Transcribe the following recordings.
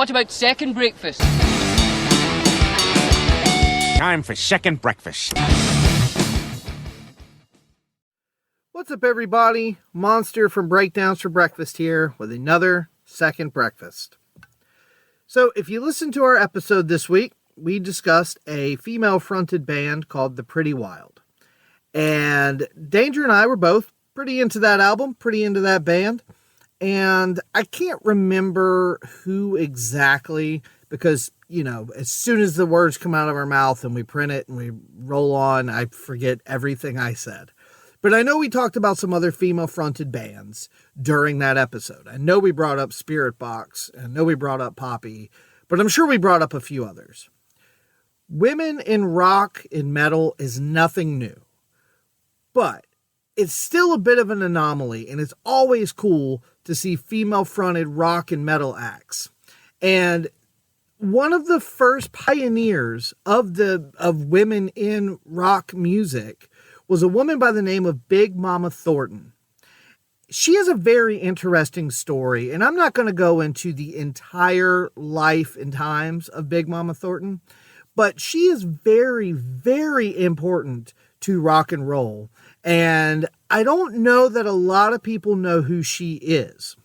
What about second breakfast? Time for second breakfast. What's up, everybody? Monster from Breakdowns for Breakfast here with another second breakfast. So, if you listened to our episode this week, we discussed a female-fronted band called The Pretty Wild. And Danger and I were both pretty into that album, pretty into that band. And I can't remember who exactly, because, you know, as soon as the words come out of our mouth and we print it and we roll on, I forget everything I said. But I know we talked about some other female-fronted bands during that episode. I know we brought up Spirit Box. I know we brought up Poppy. But I'm sure we brought up a few others. Women in rock and metal is nothing new. But it's still a bit of an anomaly, and it's always cool to see female-fronted rock and metal acts. And one of the first pioneers of women in rock music was a woman by the name of Big Mama Thornton. She has a very interesting story, and I'm not going to go into the entire life and times of Big Mama Thornton, but she is very, very important to rock and roll. And I don't know that a lot of people know who she is.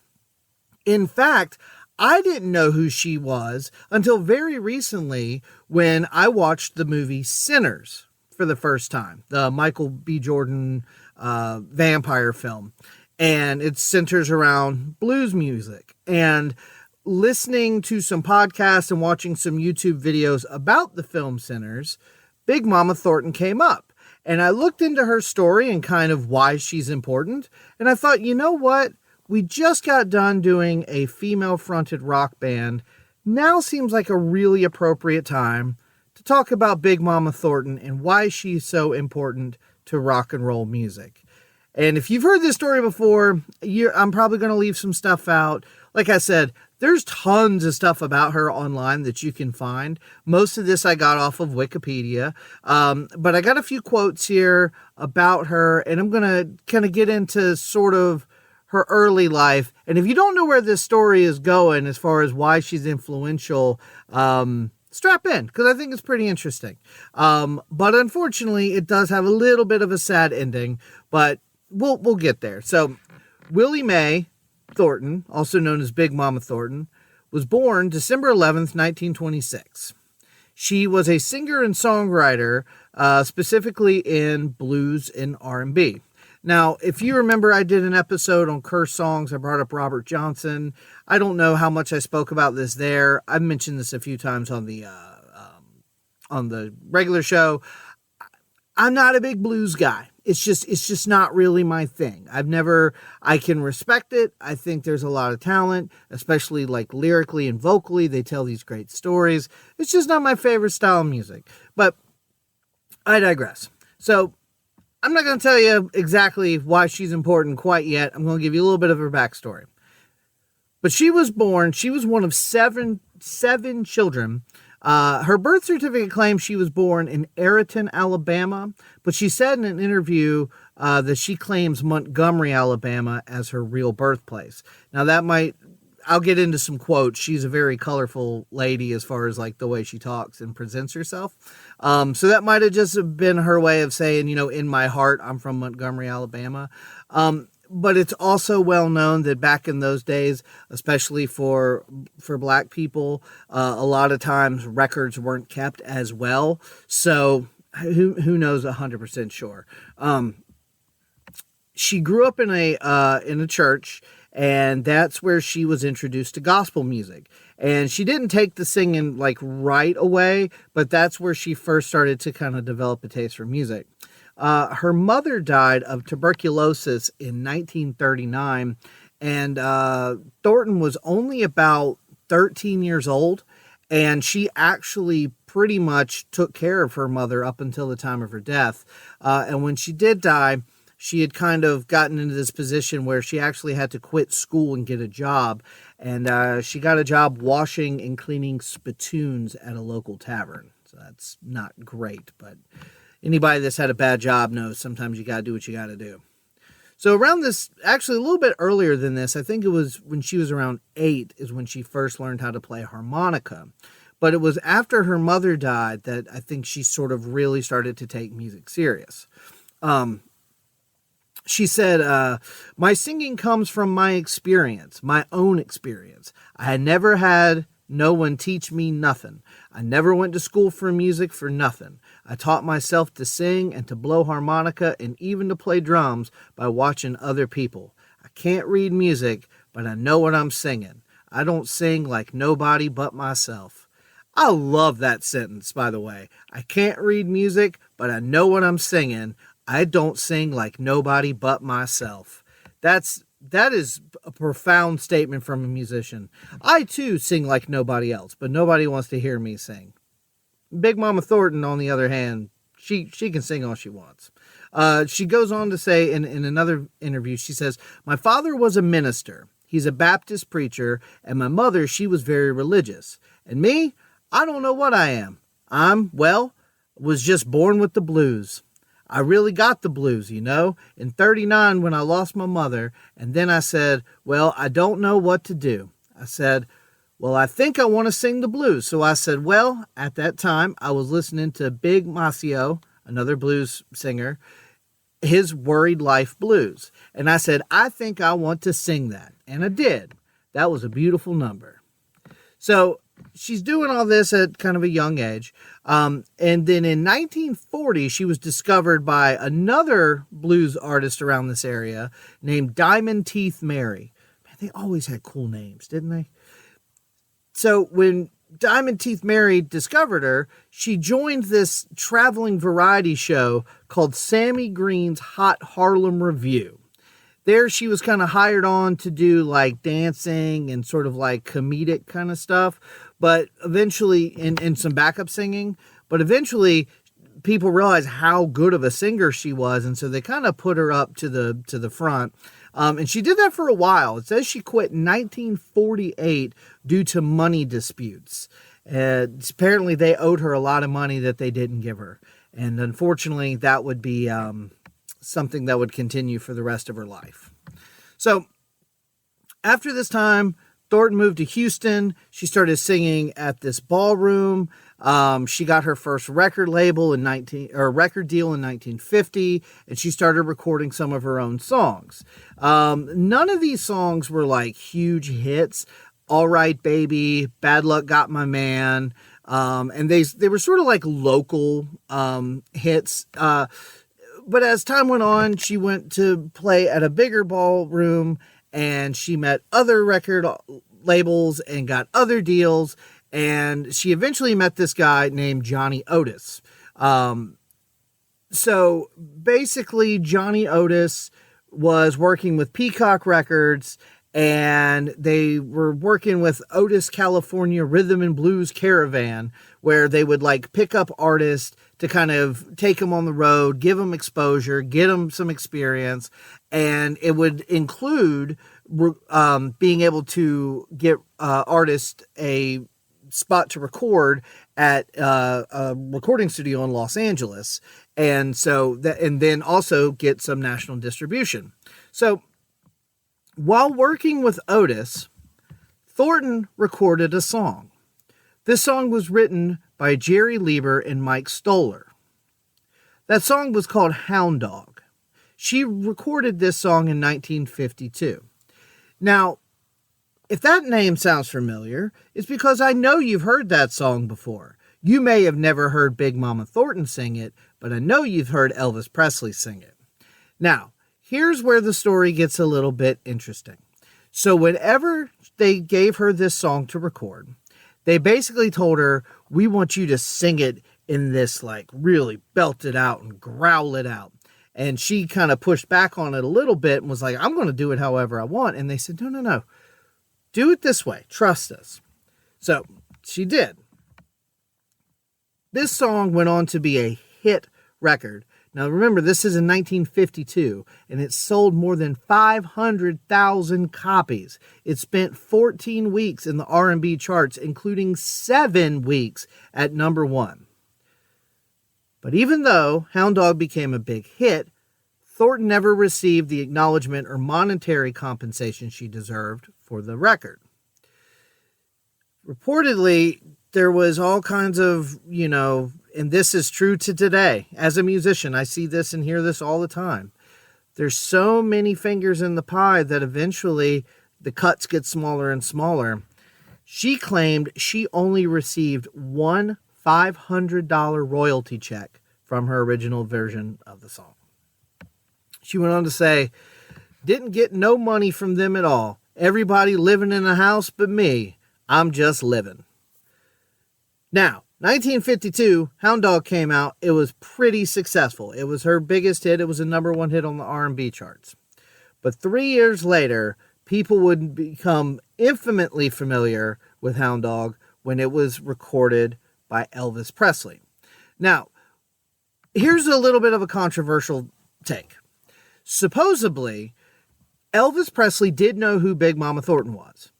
In fact, I didn't know who she was until very recently when I watched the movie Sinners for the first time, the Michael B. Jordan vampire film. And it centers around blues music. And listening to some podcasts and watching some YouTube videos about the film Sinners, Big Mama Thornton came up. And I looked into her story and kind of why she's important. And I thought, you know what? We just got done doing a female-fronted rock band. Now seems like a really appropriate time to talk about Big Mama Thornton and why she's so important to rock and roll music. And if you've heard this story before, I'm probably going to leave some stuff out. Like I said, there's tons of stuff about her online that you can find. Most of this I got off of Wikipedia. But I got a few quotes here about her, and I'm going to kind of get into sort of her early life. And if you don't know where this story is going as far as why she's influential, strap in, because I think it's pretty interesting. But unfortunately, it does have a little bit of a sad ending, but we'll get there. So Willie Mae Thornton, also known as Big Mama Thornton, was born December 11th, 1926. She was a singer and songwriter, specifically in blues and R&B. Now, if you remember, I did an episode on cursed songs. I brought up Robert Johnson. I don't know how much I spoke about this there. I've mentioned this a few times on the regular show. I'm not a big blues guy. It's just not really my thing. I can respect it. I think there's a lot of talent, especially like lyrically and vocally. They tell these great stories. It's just not my favorite style of music. But I digress. So I'm not going to tell you exactly why she's important quite yet. I'm going to give you a little bit of her backstory. But she was one of seven children. Her birth certificate claims she was born in Ayrton, Alabama, but she said in an interview that she claims Montgomery, Alabama as her real birthplace. Now I'll get into some quotes. She's a very colorful lady as far as like the way she talks and presents herself. So that might have just been her way of saying, in my heart, I'm from Montgomery, Alabama. But it's also well known that back in those days, especially for black people, a lot of times records weren't kept as well. So who knows 100% sure. She grew up in a church, and that's where she was introduced to gospel music. And she didn't take the singing like right away, but that's where she first started to kind of develop a taste for music. Her mother died of tuberculosis in 1939, and Thornton was only about 13 years old, and she actually pretty much took care of her mother up until the time of her death. And when she did die, she had kind of gotten into this position where she actually had to quit school and get a job. And she got a job washing and cleaning spittoons at a local tavern. So that's not great, but anybody that's had a bad job knows sometimes you got to do what you got to do. So around this, actually a little bit earlier than this, I think it was when she was around 8 is when she first learned how to play harmonica. But it was after her mother died that I think she sort of really started to take music serious. She said, my singing comes from my experience, my own experience. I had never had no one teach me nothing. I never went to school for music for nothing. I taught myself to sing and to blow harmonica and even to play drums by watching other people. I can't read music, but I know what I'm singing. I don't sing like nobody but myself. I love that sentence, by the way. I can't read music, but I know what I'm singing. I don't sing like nobody but myself. That is a profound statement from a musician. I too sing like nobody else, but nobody wants to hear me sing. Big Mama Thornton, on the other hand, she can sing all she wants. She goes on to say in another interview, she says, my father was a minister. He's a Baptist preacher, and my mother, she was very religious. And me, I don't know what I am. Was just born with the blues. I really got the blues, you know, in 39 when I lost my mother. And then I said, well, I don't know what to do. I said, well, I think I want to sing the blues. So I said, well, at that time I was listening to Big Maceo, another blues singer, his Worried Life Blues. And I said, I think I want to sing that. And I did. That was a beautiful number. So she's doing all this at kind of a young age. And then in 1940, she was discovered by another blues artist around this area named Diamond Teeth Mary. Man, they always had cool names, didn't they? So when Diamond Teeth Mary discovered her, she joined this traveling variety show called Sammy Green's Hot Harlem Review. There she was kind of hired on to do like dancing and sort of like comedic kind of stuff, but eventually, and some backup singing, but eventually people realized how good of a singer she was, and so they kind of put her up to the front. And she did that for a while. It says she quit in 1948 due to money disputes. Apparently they owed her a lot of money that they didn't give her. And unfortunately, that would be something that would continue for the rest of her life. So after this time, Thornton moved to Houston. She started singing at this ballroom. She got her first record deal in 1950, and she started recording some of her own songs. None of these songs were like huge hits. All Right Baby, Bad Luck Got My Man, and they were sort of like local hits. But as time went on, she went to play at a bigger ballroom, and she met other record labels and got other deals. And she eventually met this guy named Johnny Otis. So basically, Johnny Otis was working with Peacock Records, and they were working with Otis California Rhythm and Blues Caravan, where they would like pick up artists to kind of take them on the road, give them exposure, get them some experience. And it would include being able to get artists a spot to record at a recording studio in Los Angeles. And and then also get some national distribution. So while working with Otis, Thornton recorded a song. This song was written by Jerry Lieber and Mike Stoller. That song was called Hound Dog. She recorded this song in 1952. Now, if that name sounds familiar, it's because I know you've heard that song before. You may have never heard Big Mama Thornton sing it, but I know you've heard Elvis Presley sing it. Now, here's where the story gets a little bit interesting. So whenever they gave her this song to record, they basically told her, we want you to sing it in this like really belt it out and growl it out. And she kind of pushed back on it a little bit and was like, I'm going to do it however I want. And they said, no. Do it this way. Trust us. So she did. This song went on to be a hit record. Now remember, this is in 1952, and it sold more than 500,000 copies. It spent 14 weeks in the R&B charts, including 7 weeks at #1. But even though Hound Dog became a big hit, Thornton never received the acknowledgement or monetary compensation she deserved for the record. Reportedly, there was all kinds of, and this is true to today. As a musician, I see this and hear this all the time. There's so many fingers in the pie that eventually the cuts get smaller and smaller. She claimed she only received one $500 royalty check from her original version of the song. She went on to say, "Didn't get no money from them at all. Everybody living in a house but me. I'm just living." Now, 1952, Hound Dog came out. It was pretty successful. It was her biggest hit. It was a #1 hit on the R&B charts. But 3 years later, people would become infamously familiar with Hound Dog when it was recorded by Elvis Presley. Now, here's a little bit of a controversial take. Supposedly, Elvis Presley did know who Big Mama Thornton was.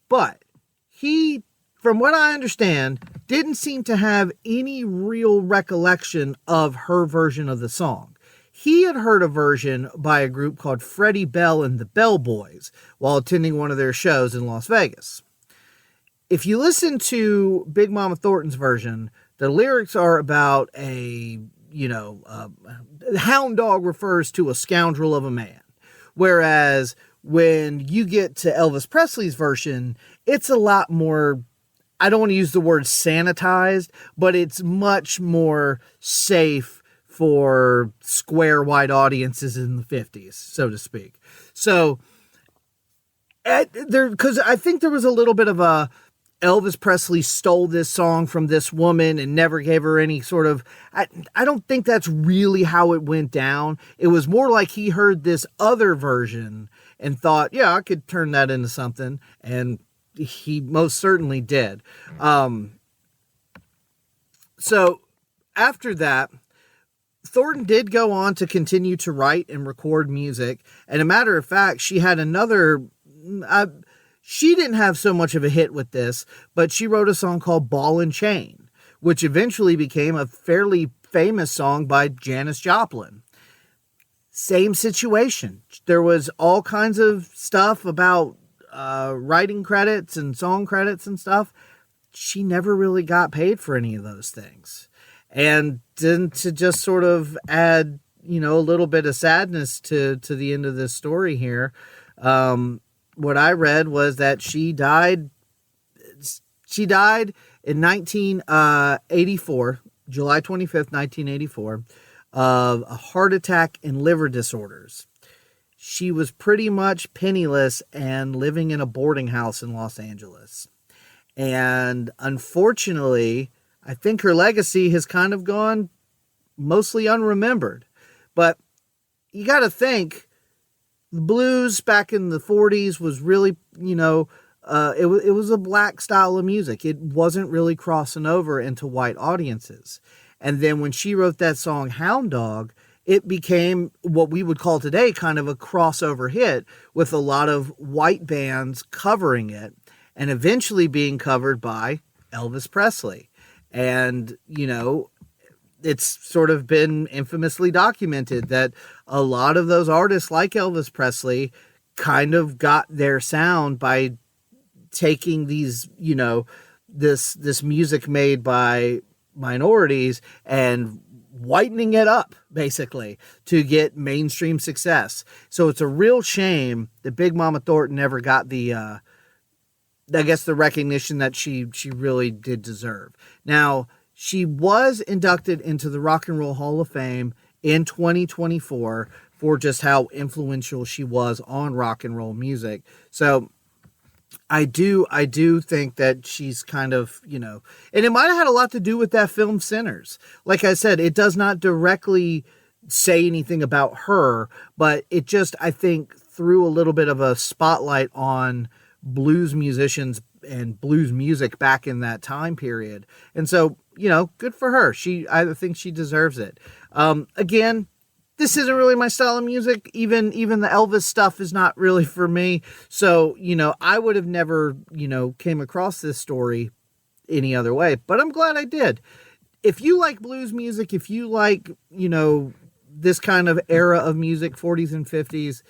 But he, from what I understand, didn't seem to have any real recollection of her version of the song. He had heard a version by a group called Freddie Bell and the Bell Boys while attending one of their shows in Las Vegas. If you listen to Big Mama Thornton's version, the lyrics are about Hound Dog refers to a scoundrel of a man. Whereas when you get to Elvis Presley's version, it's a lot more, I don't want to use the word sanitized, but it's much more safe for square white audiences in the 50s, so to speak. So, because I think there was a little bit of a Elvis Presley stole this song from this woman and never gave her any sort of, I don't think that's really how it went down. It was more like he heard this other version and thought, yeah, I could turn that into something. And he most certainly did. So after that, Thornton did go on to continue to write and record music. And a matter of fact, she had another, she didn't have so much of a hit with this, but she wrote a song called Ball and Chain, which eventually became a fairly famous song by Janis Joplin. Same situation. There was all kinds of stuff about writing credits and song credits and stuff. She never really got paid for any of those things. And then to just sort of add, a little bit of sadness to the end of this story here, what I read was that she died in 1984, July 25th, 1984, of a heart attack and liver disorders. She was pretty much penniless and living in a boarding house in Los Angeles. And unfortunately, I think her legacy has kind of gone mostly unremembered. But you got to think, the blues back in the 40s was really, it was a black style of music. It wasn't really crossing over into white audiences. And then when she wrote that song, Hound Dog, it became what we would call today kind of a crossover hit with a lot of white bands covering it and eventually being covered by Elvis Presley. And, it's sort of been infamously documented that a lot of those artists like Elvis Presley kind of got their sound by taking these, this music made by minorities and whitening it up basically to get mainstream success. So it's a real shame that Big Mama Thornton never got the recognition that she really did deserve. Now, she was inducted into the Rock and Roll Hall of Fame in 2024 for just how influential she was on rock and roll music. So I do think that she's kind of, and it might have had a lot to do with that film Sinners. Like I said, it does not directly say anything about her, but it just, I think, threw a little bit of a spotlight on blues musicians and blues music back in that time period. And so, good for her. I think she deserves it. Again, this isn't really my style of music. Even the Elvis stuff is not really for me. So, I would have never, came across this story any other way, but I'm glad I did. If you like blues music, if you like, this kind of era of music, 40s and 50s.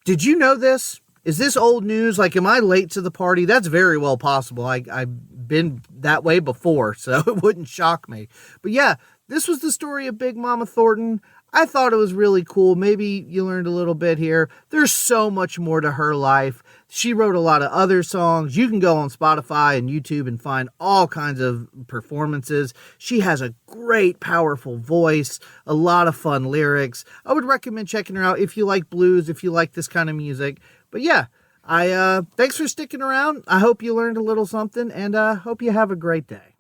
Did you know this? Is this old news? Like, am I late to the party? That's very well possible. I've been that way before, so it wouldn't shock me. But yeah, this was the story of Big Mama Thornton. I thought it was really cool. Maybe you learned a little bit here. There's so much more to her life. She wrote a lot of other songs. You can go on Spotify and YouTube and find all kinds of performances. She has a great, powerful voice, a lot of fun lyrics. I would recommend checking her out if you like blues, if you like this kind of music. But yeah, thanks for sticking around. I hope you learned a little something, and hope you have a great day.